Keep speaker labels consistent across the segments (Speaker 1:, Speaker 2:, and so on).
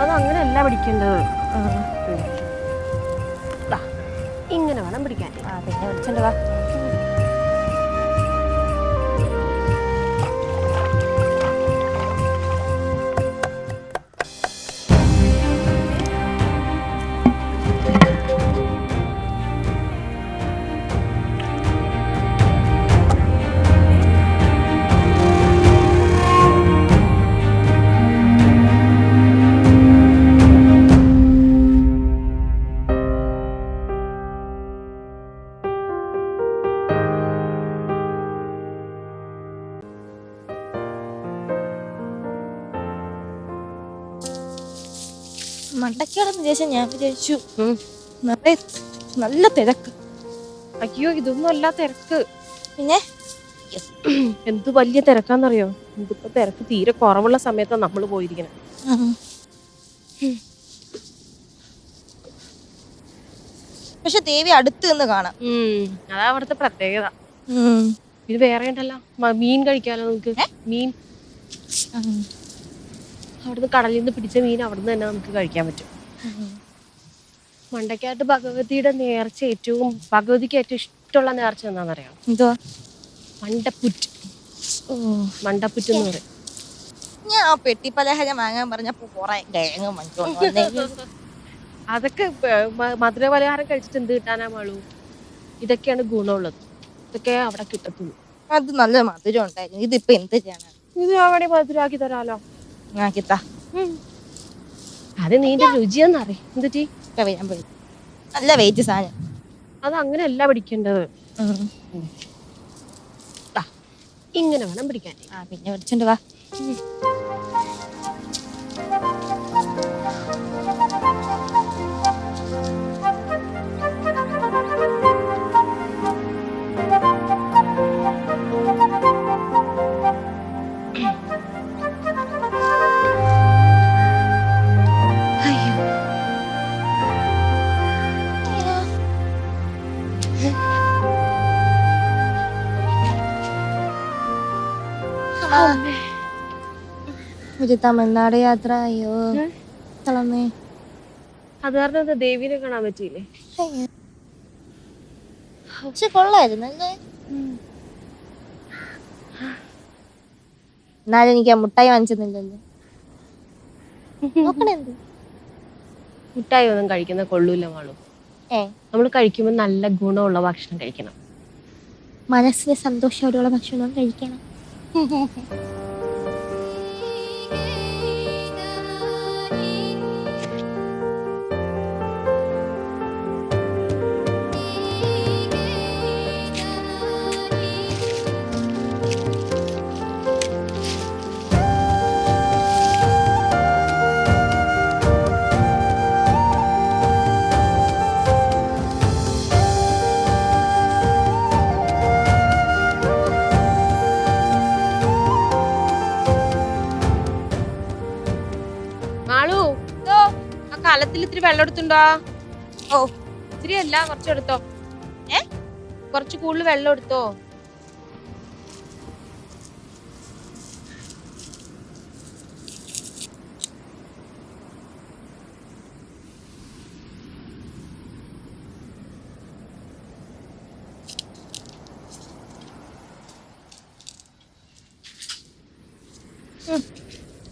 Speaker 1: അതങ്ങനെയല്ല പിടിക്കേണ്ടത്. ഇങ്ങനെ വേണം പിടിക്കാൻ.
Speaker 2: പിന്നെ പിടിച്ചോണ്ട് വാ. മണ്ടക്കാണെന്ന് വിചാരിച്ചാൽ ഞാൻ വിചാരിച്ചു നല്ല തിരക്ക്.
Speaker 1: അയ്യോ, ഇതൊന്നും അല്ല തിരക്ക്.
Speaker 2: പിന്നെ
Speaker 1: എന്ത് വലിയ തിരക്കാന്നറിയോ? ഇതിപ്പോ തിരക്ക് തീരെ കുറവുള്ള സമയത്താണ് നമ്മൾ പോയിരിക്കണം.
Speaker 2: പക്ഷെ ദേവി അടുത്ത് നിന്ന് കാണാം.
Speaker 1: അതാ അവിടുത്തെ പ്രത്യേകത. ഇത് വേറെ ഉണ്ടല്ലോ, മീൻ കഴിക്കാലോ നമുക്ക്. മീൻ അവിടുന്ന് കടലിൽ നിന്ന് പിടിച്ച മീൻ അവിടുന്ന് തന്നെ നമുക്ക് കഴിക്കാൻ പറ്റും. മണ്ടക്കാട്ട് ഭഗവതിയുടെ നേർച്ച ഭഗവതിക്ക് ഏറ്റവും ഇഷ്ടമുള്ള നേർച്ച എന്താണെന്നറിയാം?
Speaker 2: എന്തുവാ?
Speaker 1: മണ്ടപ്പുറ്റ്. മണ്ടപ്പുറ്റ് എന്ന് പറയും.
Speaker 2: ഞാൻ ആ പെട്ടി പലഹാരം വാങ്ങാൻ പറഞ്ഞപ്പോ
Speaker 1: അതൊക്കെ മധുര പലഹാരം കഴിച്ചിട്ട് എന്ത് കിട്ടാനാ മാളൂ? ഇതൊക്കെയാണ് ഗുണമുള്ളത്. ഇതൊക്കെ അവിടെ കിട്ടത്തുള്ളൂ.
Speaker 2: അത് നല്ല മധുരം ഉണ്ടായിരുന്നു. ഇതിപ്പോ എന്ത് ചെയ്യണം?
Speaker 1: ഇത് അവിടെ മധുരാക്കി തരാലോ. അത് നീന്റെ രുചിയെന്നറിയാം. എന്തുറ്റി
Speaker 2: നല്ല വെയിറ്റ് സാധനം.
Speaker 1: അത് അങ്ങനെയല്ല പിടിക്കേണ്ടത്. ഇങ്ങനെ വേണം പിടിക്കാൻ.
Speaker 2: പിന്നെ പിടിച്ചോണ്ട് വാ. ഒരു തമിഴ്നാട് യാത്ര. അയ്യോ കളമേ.
Speaker 1: അത് കാരണം ദേവീനെ കാണാൻ പറ്റിയില്ലേ?
Speaker 2: പക്ഷെ കൊള്ളായിരുന്നു അല്ലേ? എന്നാലും എനിക്ക് ആ മുട്ടായി വാങ്ങിച്ചെന്നില്ലല്ലോ. നോക്കണെന്ത്
Speaker 1: മുട്ടായി ഒന്നും കഴിക്കുന്ന കൊള്ളൂല മാളൂ. നമ്മൾ കഴിക്കുമ്പോൾ നല്ല ഗുണമുള്ള ഭക്ഷണം കഴിക്കണം.
Speaker 2: മനസ്സിന് സന്തോഷത്തോടെയുള്ള ഭക്ഷണം കഴിക്കണം.
Speaker 1: കലത്തിൽ ഇത്തിരി വെള്ളം എടുത്തുണ്ടോ? ഇത്തിരി അല്ല, കുറച്ചെടുത്തോ. കുറച്ച് കൂടുതൽ വെള്ളം എടുത്തോ.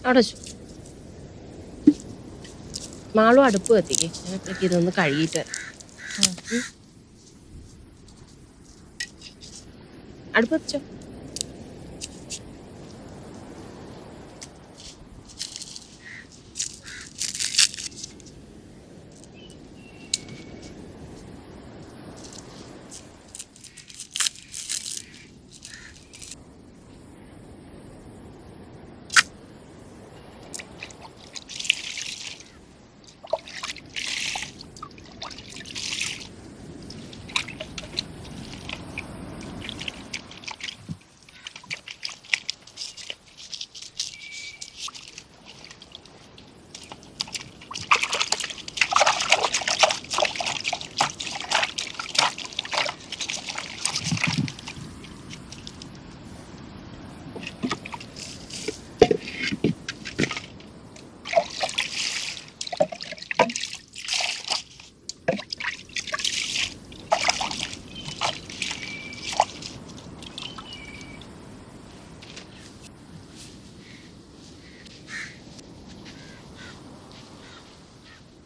Speaker 1: അവിടെ മാളും അടുപ്പ് കത്തിക്ക്. ഞങ്ങൾക്ക് ഇതൊന്ന് കഴുകിയിട്ട് അടുപ്പ് കത്തിച്ചോ.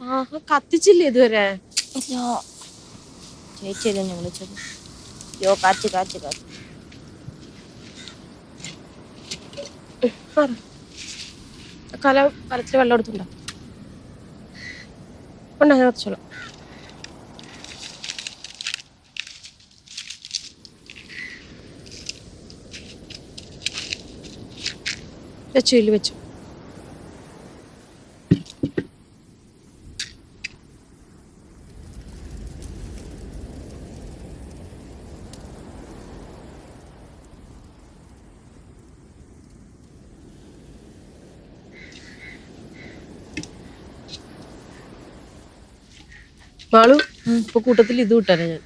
Speaker 1: ആഹാ കത്തിച്ചില്ലേ ഇതുവരെ?
Speaker 2: ചേച്ചിയല്ലേ ഞാൻ വിളിച്ചത്. അയ്യോ കാറ്റ് കാറ്റ് കാറ്റ്.
Speaker 1: കലത്തിൽ വെള്ളം എടുത്തുണ്ടോ? ഉണ്ടോ? ഞാൻ വെച്ചോളാം. വെച്ചു ഇല്ല വെച്ചു. മാളു ഇപ്പൊ കൂട്ടത്തിൽ ഇത് വിട്ടാനെ ഞാൻ.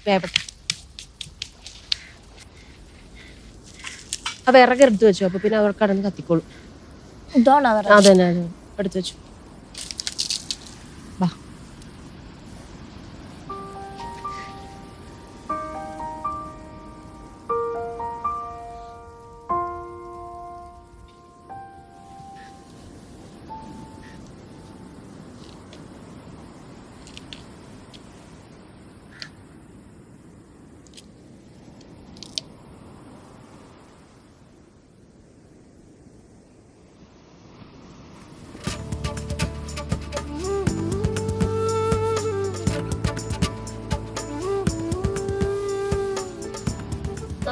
Speaker 1: വേപട്ടെ. ആ വിറക് എടുത്ത് വെച്ചു. അപ്പൊ പിന്നെ അവർ കടന്ന് കത്തിക്കോളും. അതന്നെ എടുത്ത് വെച്ചു.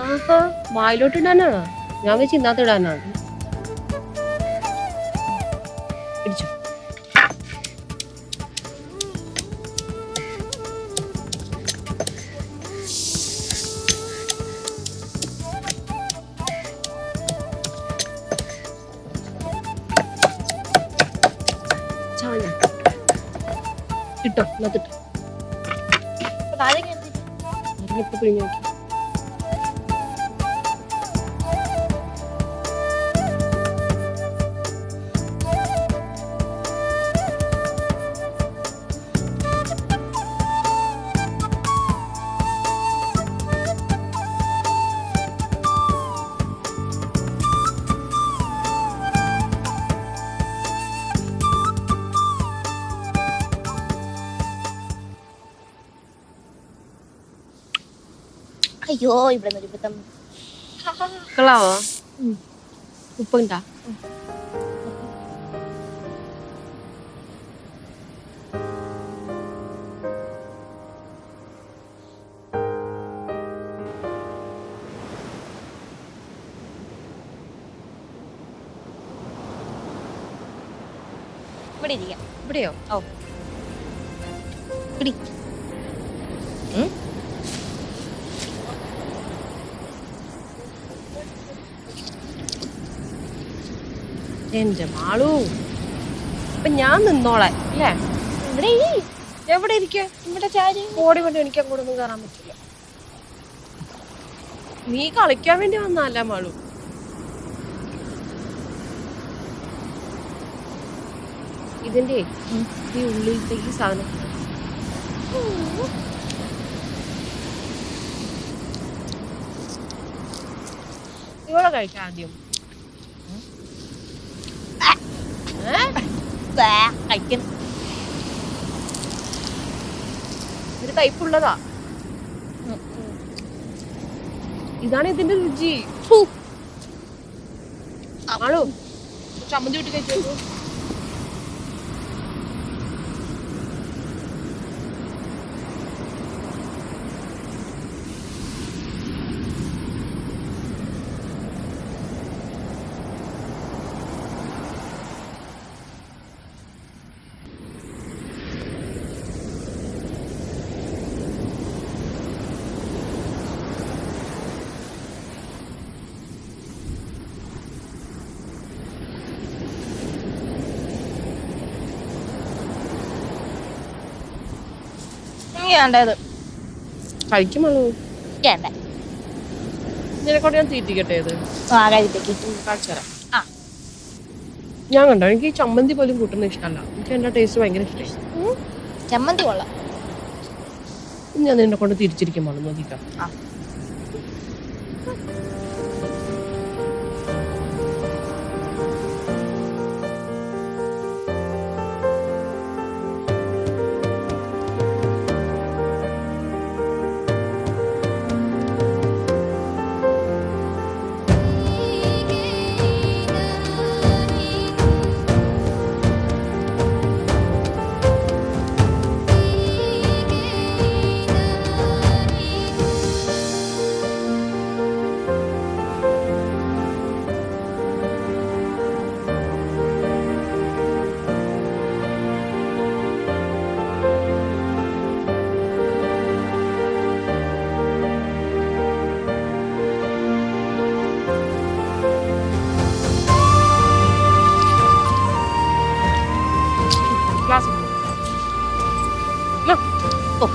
Speaker 1: ആഹാ വായിലോട്ട് ഇടാനാണോ? ഞാൻ വെച്ച് ഇന്നത്തെ ഇടാനാണ്. പിടിച്ചോ. ഇട്ടോ ഇന്നത്തിട്ടോ. ഇപ്പൊ പിഴിഞ്ഞു നോക്കി.
Speaker 2: അയ്യോ ഇവിടെ നിരുപത്തം
Speaker 1: കളാവോ? ഉപ്പുണ്ടാ?
Speaker 2: ഇവിടെ ഇരിക്കാം.
Speaker 1: ഇവിടെയോ?
Speaker 2: ഓ പിടി.
Speaker 1: എന്റെ മാളു ഇപ്പൊ ഞാൻ നിന്നോളാം അല്ലേ?
Speaker 2: ഇവിടെ
Speaker 1: എവിടെ ഇരിക്ക?
Speaker 2: ഇവിടെ ചാരി
Speaker 1: ഓടി വേണ്ടി എനിക്ക് അങ്ങോട്ടൊന്നും കയറാൻ പറ്റില്ല. നീ കളിക്കാൻ വേണ്ടി വന്നല്ല മാളു. ഇതിന്റെ ഈ ഉള്ളിലത്തെ ഈ സാധനം ഇവളെ കഴിക്കാം ആദ്യം.
Speaker 2: കഴിക്കണം.
Speaker 1: ഒരു കയ്പുള്ളതാ. ഇതാണ് ഇതിന്റെ രുചി. ആണോ? ചമ്മന്തി വിട്ട് കഴിച്ചു.
Speaker 2: വേണ്ടത്
Speaker 1: കഴിക്കുമല്ലോ.
Speaker 2: വേണ്ട
Speaker 1: നിനക്കോട്ട് ഞാൻ തീറ്റിക്കട്ടെ ഇത്?
Speaker 2: കഴിപ്പിക്കും.
Speaker 1: കാണിച്ചു തരാം. ഞാൻ കണ്ടോ എനിക്ക് ഈ ചമ്മന്തി പോലും കൂട്ടുന്ന ഇഷ്ടമല്ല. എനിക്ക് എൻ്റെ ടേസ്റ്റ് ഭയങ്കര ഇഷ്ടമായി.
Speaker 2: ചമ്മന്തി കൊള്ളാം.
Speaker 1: ഞാൻ നിന്നെ കൊണ്ട് തിരിച്ചിരിക്കുമ്പോൾ നോക്കിക്കാം.
Speaker 2: ആ
Speaker 1: ക്ലാസ്
Speaker 2: ഓ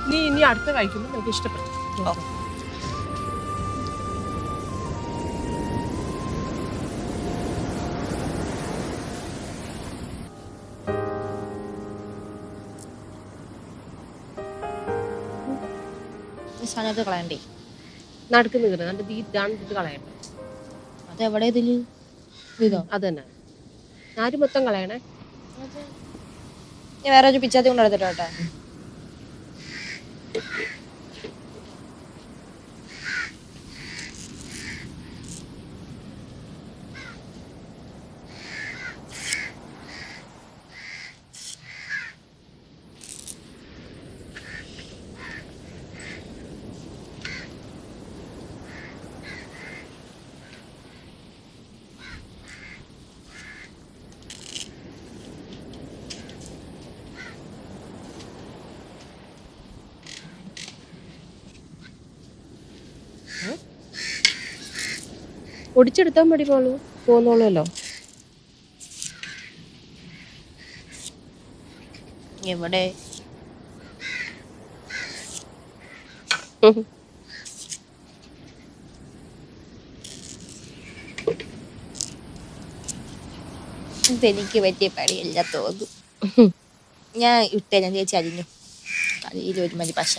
Speaker 1: നീ അടുത്ത കഴിക്കുമ്പോൾ എനിക്ക് ഇഷ്ടപ്പെട്ടു.
Speaker 2: ഓ ഈ സാധനത്ത് കളയണ്ടേ?
Speaker 1: നടുക്ക് നിൽക്കുന്നത് എന്നിട്ട് ഇത് കളയണ്ട.
Speaker 2: അതെവിടെ ഇതില്? ഇതോ?
Speaker 1: അത് തന്നെ നാര് മൊത്തം കളയണേ.
Speaker 2: ഞാൻ വേറെ ഒരു പിച്ചാത്തി കൊണ്ട് എടുത്തിട്ടോ കേട്ടോ.
Speaker 1: ഒടിച്ചെടുത്താൽ മതി പോന്നോളൂല്ലോ.
Speaker 2: എവിടെ? ഇതെനിക്ക് പറ്റിയ പണിയല്ല തോന്നും. ഞാൻ ഇട്ടേനെ ചേച്ചി അരിഞ്ഞു. കറിയിൽ ഒരു മതി പശ.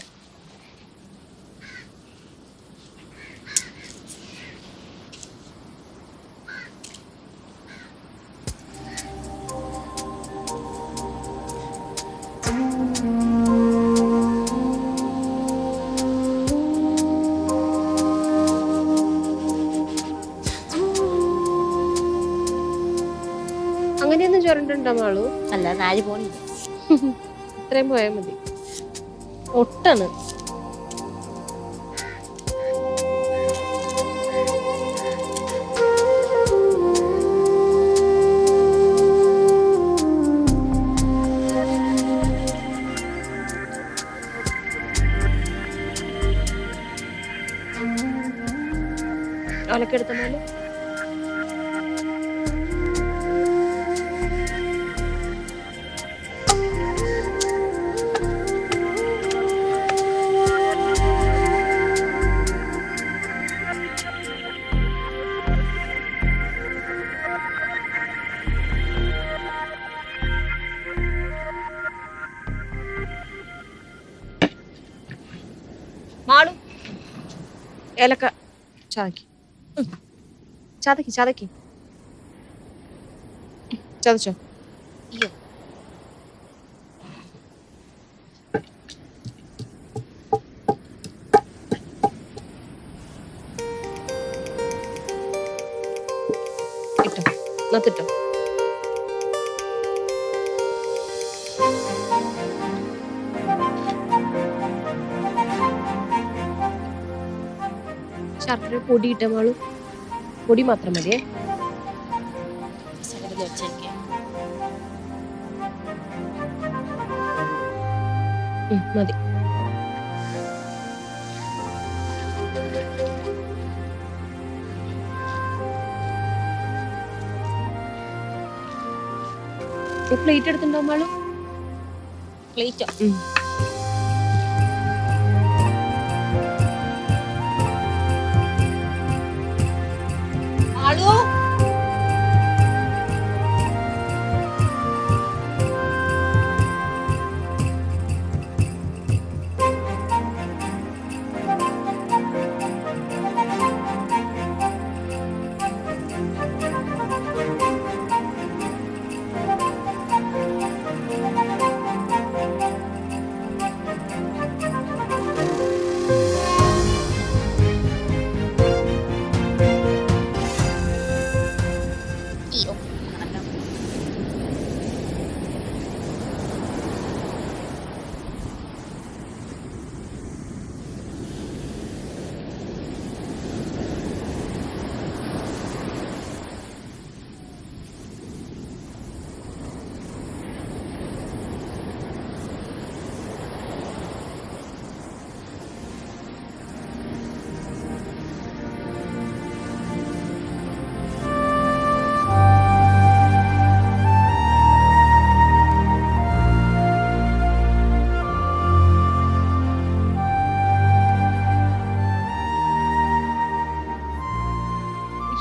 Speaker 1: അങ്ങനെയൊന്നും ചുരണ്ടുണ്ടോ മാളു?
Speaker 2: അല്ല നാല് പോണില്ല.
Speaker 1: ഇത്രയും പോയാൽ മതി. ഒട്ടാണ്. അലക്കെടുത്ത മാളു മാളു ഏലക്ക ചതക്കി ചതക്കി ചതച്ചോ.
Speaker 2: അയ്യോ
Speaker 1: ഇട്ടോ നത്തിട്ടോ. ശർക്കര പൊടി ഇട്ട മാളു. പൊടി മാത്രം മതിയേ.
Speaker 2: സകലത് വെച്ചേക്കെ.
Speaker 1: മതി. പ്ലേറ്റ് എടുത്തിട്ടുണ്ടോ മാളു?
Speaker 2: പ്ലേറ്റോ?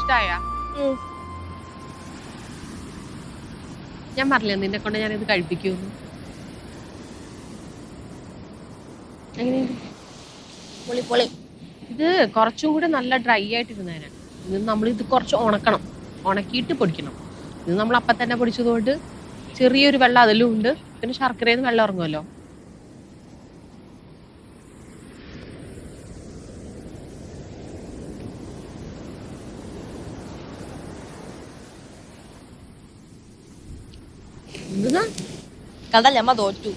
Speaker 1: ഇഷ്ടായ? ഞാൻ പറഞ്ഞില്ലേ നിന്നെ കൊണ്ട് ഞാനിത് കഴിപ്പിക്കൂന്ന്. ഇത് കുറച്ചും കൂടെ നല്ല ഡ്രൈ ആയിട്ടിരുന്നേനെ. ഇത് നമ്മളിത് കുറച്ച് ഉണക്കണം, ഉണക്കിയിട്ട് പൊടിക്കണം. ഇത് നമ്മൾ അപ്പം തന്നെ പൊടിച്ചതുകൊണ്ട് ചെറിയൊരു വെള്ളം അതിലും ഉണ്ട്. പിന്നെ ശർക്കരയിൽ നിന്ന് വെള്ളം ഇറങ്ങുമല്ലോ.
Speaker 2: കടലമ്മ തോറ്റു.